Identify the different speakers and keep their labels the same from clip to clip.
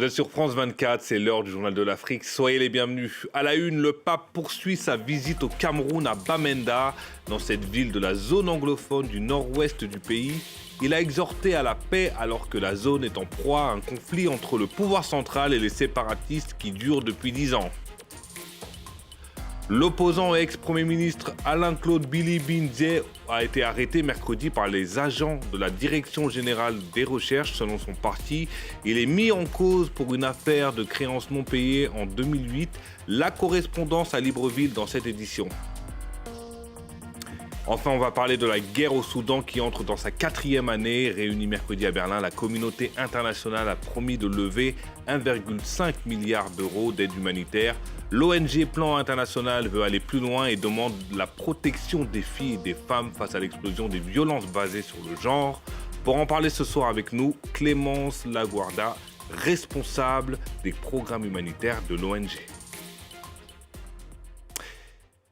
Speaker 1: Vous êtes sur France 24, c'est l'heure du Journal de l'Afrique. Soyez les bienvenus. À la une, le pape poursuit sa visite au Cameroun à Bamenda. Dans cette ville de la zone anglophone du nord-ouest du pays, il a exhorté à la paix alors que la zone est en proie à un conflit entre le pouvoir central et les séparatistes qui dure depuis 10 ans. L'opposant et ex-premier ministre Alain-Claude Bilibinze a été arrêté mercredi par les agents de la Direction générale des recherches. Selon son parti, il est mis en cause pour une affaire de créances non payées en 2008. La correspondance à Libreville dans cette édition. Enfin, on va parler de la guerre au Soudan qui entre dans sa 4e année. Réunie mercredi à Berlin, la communauté internationale a promis de lever 1,5 milliard d'euros d'aide humanitaire. L'ONG Plan International veut aller plus loin et demande la protection des filles et des femmes face à l'explosion des violences basées sur le genre. Pour en parler ce soir avec nous, Clémence Laguarda, responsable des programmes humanitaires de l'ONG.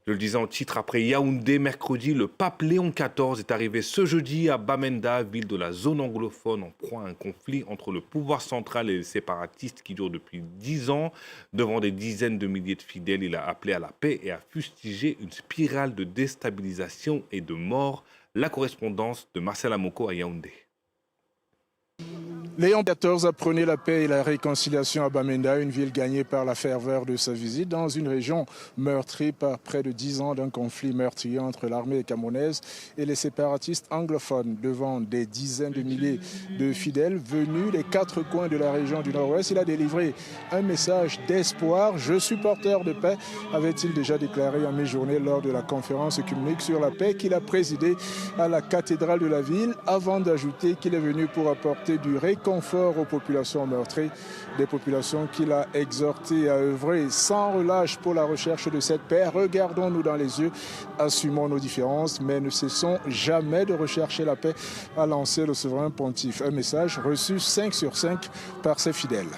Speaker 1: Je le disais en titre, après Yaoundé, mercredi, le pape Léon XIV est arrivé ce jeudi à Bamenda, ville de la zone anglophone, en proie à un conflit entre le pouvoir central et les séparatistes qui dure depuis 10 ans. Devant des dizaines de milliers de fidèles, il a appelé à la paix et a fustigé une spirale de déstabilisation et de mort. La correspondance de Marcel Amoko à Yaoundé.
Speaker 2: Léon XIV apprenait la paix et la réconciliation à Bamenda, une ville gagnée par la ferveur de sa visite, dans une région meurtrie par près de 10 ans d'un conflit meurtrier entre l'armée camerounaise et les séparatistes anglophones. Devant des dizaines de milliers de fidèles venus des 4 coins de la région du Nord-Ouest, il a délivré un message d'espoir. « Je suis porteur de paix », avait-il déjà déclaré en mi-journée lors de la conférence œcuménique sur la paix qu'il a présidée à la cathédrale de la ville, avant d'ajouter qu'il est venu pour apporter du réconfort aux populations meurtries, des populations qu'il a exhortées à œuvrer sans relâche pour la recherche de cette paix. Regardons-nous dans les yeux, assumons nos différences, mais ne cessons jamais de rechercher la paix, a lancé le souverain pontife. Un message reçu 5 sur 5 par ses fidèles.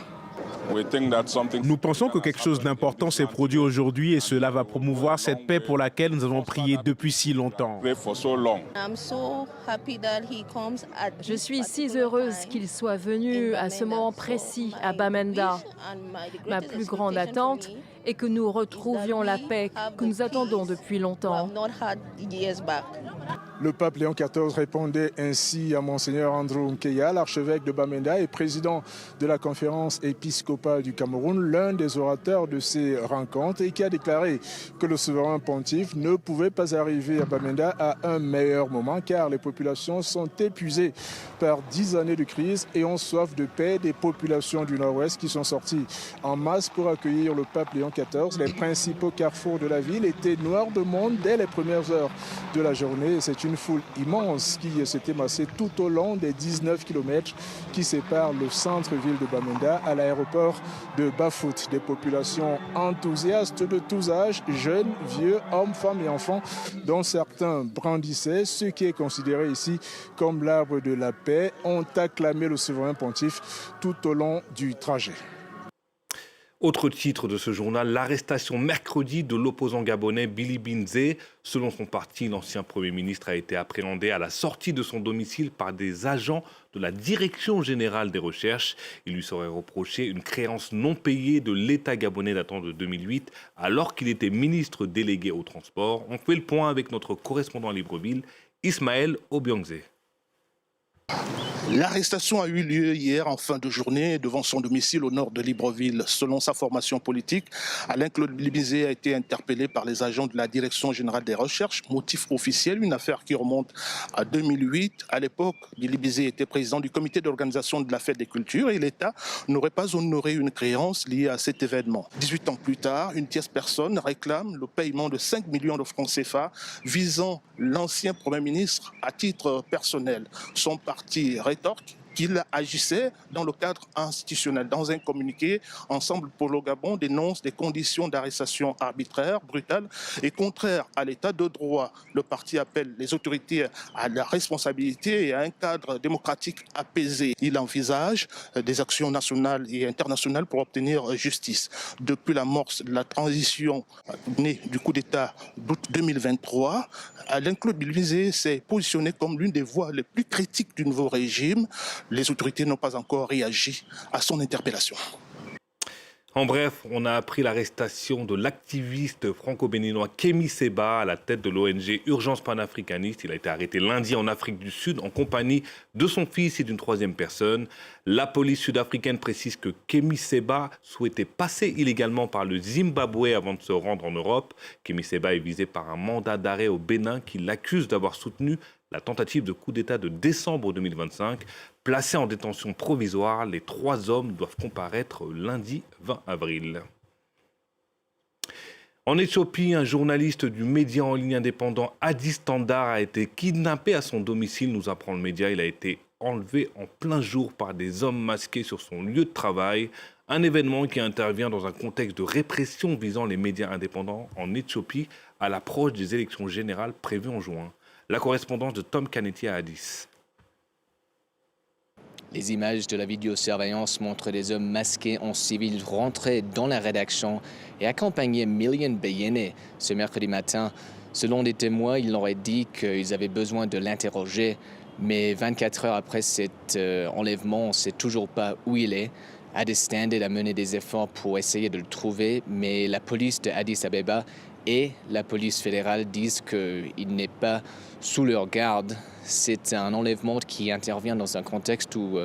Speaker 3: Nous pensons que quelque chose d'important s'est produit aujourd'hui et cela va promouvoir cette paix pour laquelle nous avons prié depuis si longtemps.
Speaker 4: Je suis si heureuse qu'il soit venu à ce moment précis à Bamenda. Ma plus grande attente est que nous retrouvions la paix que nous attendons depuis longtemps.
Speaker 2: Le pape Léon XIV répondait ainsi à Monseigneur Andrew Nkeya, l'archevêque de Bamenda et président de la conférence épiscopale du Cameroun, l'un des orateurs de ces rencontres, et qui a déclaré que le souverain pontife ne pouvait pas arriver à Bamenda à un meilleur moment car les populations sont épuisées par 10 années de crise et ont soif de paix. Des populations du Nord-Ouest qui sont sorties en masse pour accueillir le pape Léon XIV. Les principaux carrefours de la ville étaient noirs de monde dès les premières heures de la journée. C'est une foule immense qui s'était massée tout au long des 19 km qui séparent le centre-ville de Bamenda à l'aéroport de Bafut. Des populations enthousiastes de tous âges, jeunes, vieux, hommes, femmes et enfants, dont certains brandissaient ce qui est considéré ici comme l'arbre de la paix, ont acclamé le souverain pontife tout au long du trajet.
Speaker 1: Autre titre de ce journal, l'arrestation mercredi de l'opposant gabonais Bilibinze. Selon son parti, l'ancien Premier ministre a été appréhendé à la sortie de son domicile par des agents de la Direction générale des recherches. Il lui serait reproché une créance non payée de l'État gabonais datant de 2008, alors qu'il était ministre délégué au transport. On fait le point avec notre correspondant à Libreville, Ismaël Obiangze.
Speaker 5: L'arrestation a eu lieu hier en fin de journée devant son domicile au nord de Libreville. Selon sa formation politique, Alain-Claude Bilibinze a été interpellé par les agents de la Direction générale des recherches. Motif officiel, une affaire qui remonte à 2008. À l'époque, Bilibinze était président du comité d'organisation de la fête des cultures et l'État n'aurait pas honoré une créance liée à cet événement. 18 ans plus tard, une tierce personne réclame le paiement de 5 millions de francs CFA visant l'ancien Premier ministre à titre personnel. Son parti rétorque qu'il agissait dans le cadre institutionnel. Dans un communiqué, Ensemble pour le Gabon dénonce des conditions d'arrestation arbitraires, brutales et contraires à l'état de droit. Le parti appelle les autorités à la responsabilité et à un cadre démocratique apaisé. Il envisage des actions nationales et internationales pour obtenir justice. Depuis l'amorce de la transition née du coup d'État d'août 2023, Alain-Claude Bilibinze s'est positionné comme l'une des voix les plus critiques du nouveau régime. les autorités n'ont pas encore réagi à son interpellation.
Speaker 1: En bref, on a appris l'arrestation de l'activiste franco-béninois Kémy Séba à la tête de l'ONG Urgence panafricaniste. Il a été arrêté lundi en Afrique du Sud en compagnie de son fils et d'une troisième personne. La police sud-africaine précise que Kémy Séba souhaitait passer illégalement par le Zimbabwe avant de se rendre en Europe. Kémy Séba est visé par un mandat d'arrêt au Bénin qui l'accuse d'avoir soutenu la tentative de coup d'État de décembre 2025. Placés en détention provisoire, les 3 hommes doivent comparaître lundi 20 avril. En Éthiopie, un journaliste du média en ligne indépendant Addis Standard a été kidnappé à son domicile, nous apprend le média. Il a été enlevé en plein jour par des hommes masqués sur son lieu de travail. Un événement qui intervient dans un contexte de répression visant les médias indépendants en Éthiopie à l'approche des élections générales prévues en juin. La correspondance de Tom Canetti à Addis.
Speaker 6: Les images de la vidéosurveillance montrent des hommes masqués en civil rentrer dans la rédaction et accompagner Million Beyene ce mercredi matin. Selon des témoins, ils leur auraient dit qu'ils avaient besoin de l'interroger, mais 24 heures après cet enlèvement, on ne sait toujours pas où il est. Addis Standard a mené des efforts pour essayer de le trouver, mais la police de Addis Abeba et la police fédérale disent qu'il n'est pas sous leur garde. C'est un enlèvement qui intervient dans un contexte où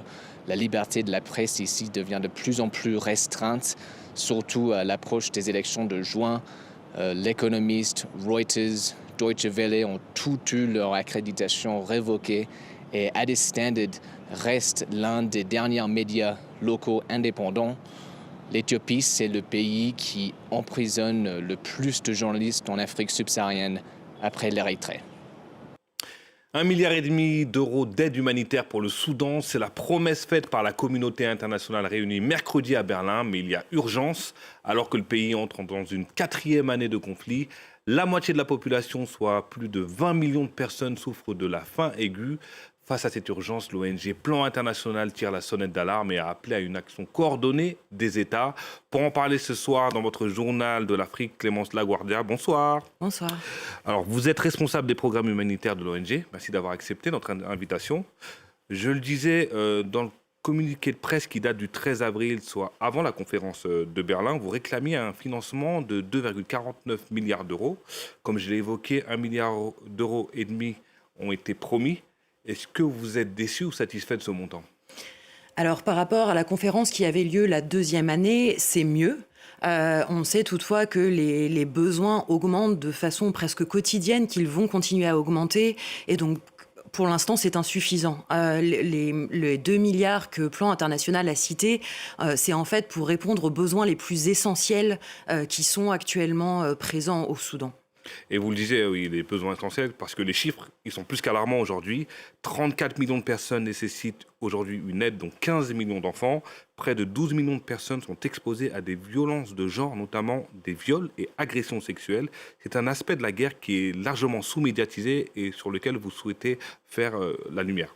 Speaker 6: la liberté de la presse ici devient de plus en plus restreinte, surtout à l'approche des élections de juin. L'Economist, Reuters, Deutsche Welle ont tous eu leur accréditation révoquée et Addis Standard reste l'un des derniers médias locaux indépendants. L'Éthiopie, c'est le pays qui emprisonne le plus de journalistes en Afrique subsaharienne après l'Érythrée.
Speaker 1: 1,5 milliard d'euros d'aide humanitaire pour le Soudan, c'est la promesse faite par la communauté internationale réunie mercredi à Berlin, mais il y a urgence. Alors que le pays entre dans une 4e année de conflit, la moitié de la population, soit plus de 20 millions de personnes, souffrent de la faim aiguë. Face à cette urgence, l'ONG Plan International tire la sonnette d'alarme et a appelé à une action coordonnée des États. Pour en parler ce soir dans votre journal de l'Afrique, Clémence Laguardia, bonsoir.
Speaker 7: Bonsoir.
Speaker 1: Alors, vous êtes responsable des programmes humanitaires de l'ONG. Merci d'avoir accepté notre invitation. Je le disais, dans le communiqué de presse qui date du 13 avril, soit avant la conférence de Berlin, vous réclamiez un financement de 2,49 milliards d'euros. Comme je l'ai évoqué, 1,5 milliard d'euros ont été promis. Est-ce que vous êtes déçu ou satisfait de ce montant ?
Speaker 7: Alors, par rapport à la conférence qui avait lieu la 2e année, c'est mieux. On sait toutefois que les besoins augmentent de façon presque quotidienne, qu'ils vont continuer à augmenter. Et donc, pour l'instant, c'est insuffisant. Les 2 milliards que Plan International a cités, c'est en fait pour répondre aux besoins les plus essentiels qui sont actuellement présents au Soudan.
Speaker 1: Et vous le disiez, oui, les besoins essentiels, parce que les chiffres, ils sont plus qu'alarmants aujourd'hui. 34 millions de personnes nécessitent aujourd'hui une aide, dont 15 millions d'enfants. Près de 12 millions de personnes sont exposées à des violences de genre, notamment des viols et agressions sexuelles. C'est un aspect de la guerre qui est largement sous-médiatisé et sur lequel vous souhaitez faire la lumière.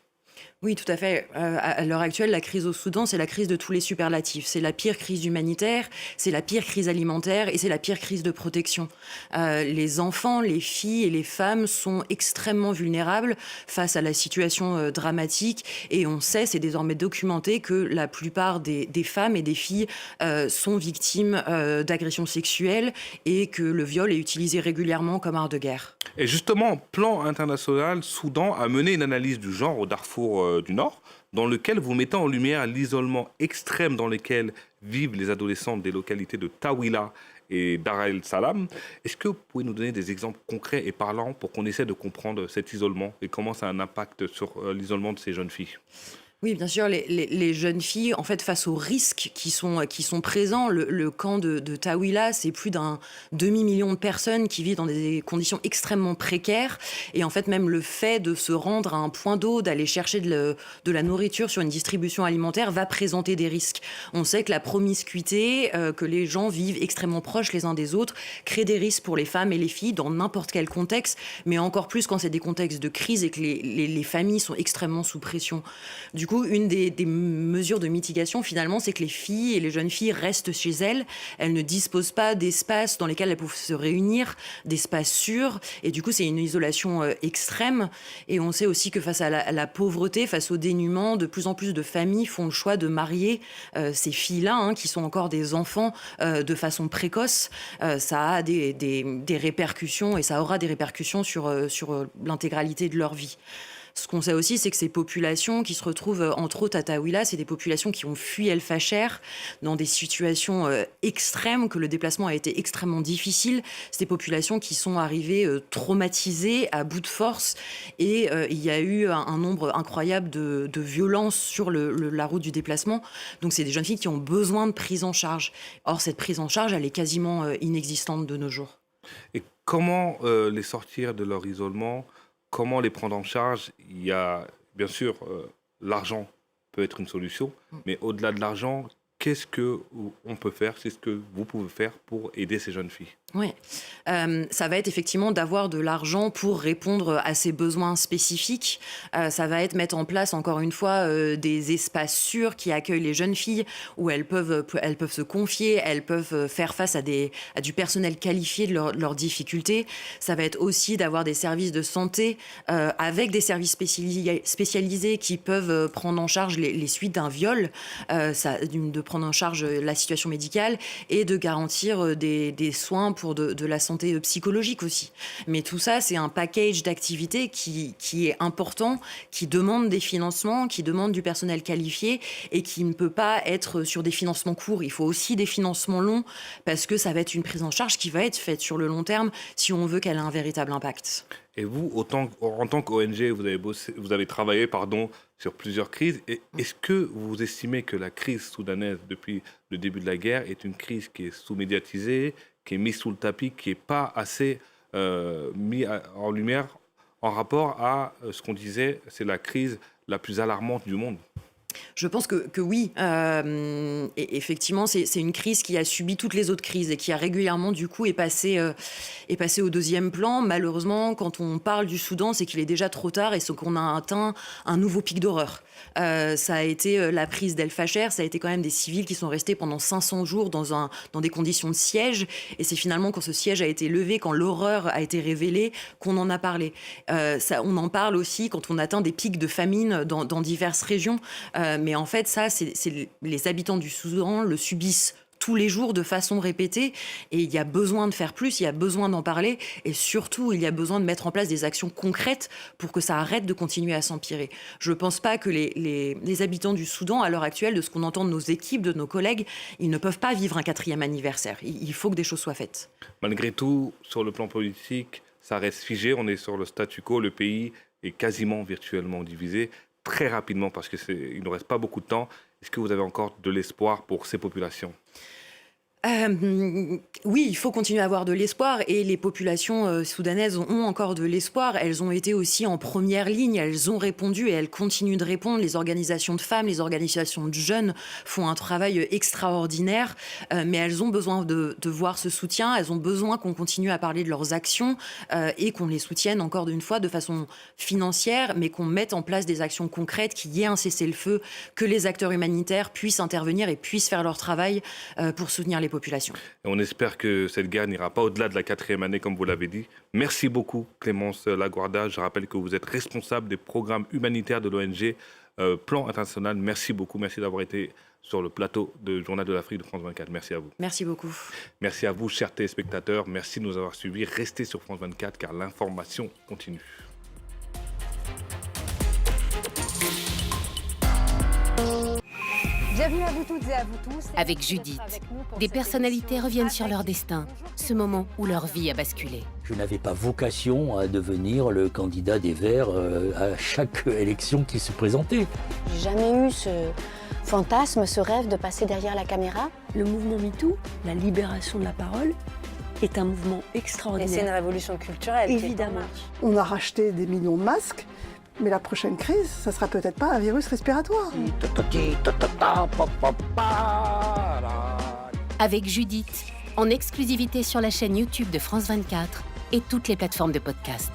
Speaker 7: Oui, tout à fait. À l'heure actuelle, la crise au Soudan, c'est la crise de tous les superlatifs. C'est la pire crise humanitaire, c'est la pire crise alimentaire et c'est la pire crise de protection. Les enfants, les filles et les femmes sont extrêmement vulnérables face à la situation dramatique. Et on sait, c'est désormais documenté, que la plupart des femmes et des filles sont victimes d'agressions sexuelles et que le viol est utilisé régulièrement comme arme de guerre.
Speaker 1: Et justement, Plan International Soudan a mené une analyse du genre au Darfour du Nord, dans lequel vous mettez en lumière l'isolement extrême dans lequel vivent les adolescentes des localités de Tawila et Dar el-Salam. Est-ce que vous pouvez nous donner des exemples concrets et parlants pour qu'on essaie de comprendre cet isolement et comment ça a un impact sur l'isolement de ces jeunes filles ?
Speaker 7: Oui, bien sûr, les jeunes filles, en fait, face aux risques qui sont présents, le camp de Tawila, c'est plus d'un demi-million de personnes qui vivent dans des conditions extrêmement précaires. Et en fait, même le fait de se rendre à un point d'eau, d'aller chercher de la nourriture sur une distribution alimentaire va présenter des risques. On sait que la promiscuité, que les gens vivent extrêmement proches les uns des autres, crée des risques pour les femmes et les filles dans n'importe quel contexte, mais encore plus quand c'est des contextes de crise et que les familles sont extrêmement sous pression. Du coup, une des mesures de mitigation, finalement, c'est que les filles et les jeunes filles restent chez elles. Elles ne disposent pas d'espaces dans lesquels elles peuvent se réunir, d'espaces sûrs. Et du coup, c'est une isolation extrême. Et on sait aussi que face à la pauvreté, face au dénuement, de plus en plus de familles font le choix de marier ces filles-là, qui sont encore des enfants, de façon précoce. Ça a des répercussions et ça aura des répercussions sur l'intégralité de leur vie. Ce qu'on sait aussi, c'est que ces populations qui se retrouvent, entre autres à Taouila, c'est des populations qui ont fui El Fasher dans des situations extrêmes, que le déplacement a été extrêmement difficile. C'est des populations qui sont arrivées traumatisées, à bout de force. Et il y a eu un nombre incroyable de violences sur la route du déplacement. Donc c'est des jeunes filles qui ont besoin de prise en charge. Or, cette prise en charge, elle est quasiment inexistante de nos jours.
Speaker 1: Et comment les sortir de leur isolement ? Comment les prendre en charge ? Il y a, bien sûr, l'argent peut être une solution, mais au-delà de l'argent, qu'est-ce qu'on peut faire, c'est ce que vous pouvez faire pour aider ces jeunes filles ?
Speaker 7: Oui, ça va être effectivement d'avoir de l'argent pour répondre à ces besoins spécifiques. Ça va être mettre en place, encore une fois, des espaces sûrs qui accueillent les jeunes filles, où elles peuvent se confier, elles peuvent faire face à du personnel qualifié de leurs difficultés. Ça va être aussi d'avoir des services de santé avec des services spécialisés qui peuvent prendre en charge les suites d'un viol, de prendre en charge la situation médicale et de garantir des soins pour de la santé psychologique aussi. Mais tout ça, c'est un package d'activités qui est important, qui demande des financements, qui demande du personnel qualifié et qui ne peut pas être sur des financements courts. Il faut aussi des financements longs parce que ça va être une prise en charge qui va être faite sur le long terme si on veut qu'elle ait un véritable impact.
Speaker 1: Et vous, en tant qu'ONG, vous avez travaillé sur plusieurs crises. Est-ce que vous estimez que la crise soudanaise, depuis le début de la guerre, est une crise qui est sous-médiatisée, qui est mise sous le tapis, qui n'est pas assez mise en lumière en rapport à ce qu'on disait, c'est la crise la plus alarmante du monde ?
Speaker 7: Je pense que oui. Et effectivement, c'est une crise qui a subi toutes les autres crises et qui a régulièrement, du coup, est passée au deuxième plan. Malheureusement, quand on parle du Soudan, c'est qu'il est déjà trop tard et c'est qu'on a atteint un nouveau pic d'horreur. Ça a été la prise d'El Fasher, ça a été quand même des civils qui sont restés pendant 500 jours dans des conditions de siège. Et c'est finalement quand ce siège a été levé, quand l'horreur a été révélée, qu'on en a parlé. On en parle aussi quand on atteint des pics de famine dans diverses régions. Mais en fait, ça, les habitants du Soudan le subissent tous les jours de façon répétée et il y a besoin de faire plus, il y a besoin d'en parler et surtout il y a besoin de mettre en place des actions concrètes pour que ça arrête de continuer à s'empirer. Je ne pense pas que les habitants du Soudan à l'heure actuelle, de ce qu'on entend de nos équipes, de nos collègues, ils ne peuvent pas vivre un 4e anniversaire. Il faut que des choses soient faites.
Speaker 1: Malgré tout, sur le plan politique, ça reste figé, on est sur le statu quo, le pays est quasiment virtuellement divisé. Très rapidement, parce qu'il ne reste pas beaucoup de temps, est-ce que vous avez encore de l'espoir pour ces populations ?
Speaker 7: Oui, il faut continuer à avoir de l'espoir et les populations soudanaises ont encore de l'espoir. Elles ont été aussi en première ligne, elles ont répondu et elles continuent de répondre. Les organisations de femmes, les organisations de jeunes font un travail extraordinaire, mais elles ont besoin de voir ce soutien, elles ont besoin qu'on continue à parler de leurs actions et qu'on les soutienne encore une fois de façon financière, mais qu'on mette en place des actions concrètes, qu'il y ait un cessez-le-feu, que les acteurs humanitaires puissent intervenir et puissent faire leur travail pour soutenir les populations.
Speaker 1: Et on espère que cette guerre n'ira pas au-delà de la 4e année, comme vous l'avez dit. Merci beaucoup, Clémence Laguarda. Je rappelle que vous êtes responsable des programmes humanitaires de l'ONG Plan International. Merci beaucoup. Merci d'avoir été sur le plateau de Journal de l'Afrique de France 24. Merci à vous.
Speaker 7: Merci beaucoup.
Speaker 1: Merci à vous, chers téléspectateurs. Merci de nous avoir suivis. Restez sur France 24 car l'information continue.
Speaker 8: Bienvenue à vous toutes et à vous tous.
Speaker 9: Avec Judith, des personnalités reviennent sur leur destin, ce moment où leur vie a basculé.
Speaker 10: Je n'avais pas vocation à devenir le candidat des Verts à chaque élection qui se présentait.
Speaker 8: J'ai jamais eu ce fantasme, ce rêve de passer derrière la caméra.
Speaker 11: Le mouvement MeToo, la libération de la parole, est un mouvement extraordinaire.
Speaker 8: Et c'est une révolution culturelle.
Speaker 11: Évidemment.
Speaker 12: On a racheté des millions de masques. Mais la prochaine crise, ça sera peut-être pas un virus respiratoire.
Speaker 9: Avec Judith, en exclusivité sur la chaîne YouTube de France 24 et toutes les plateformes de podcast.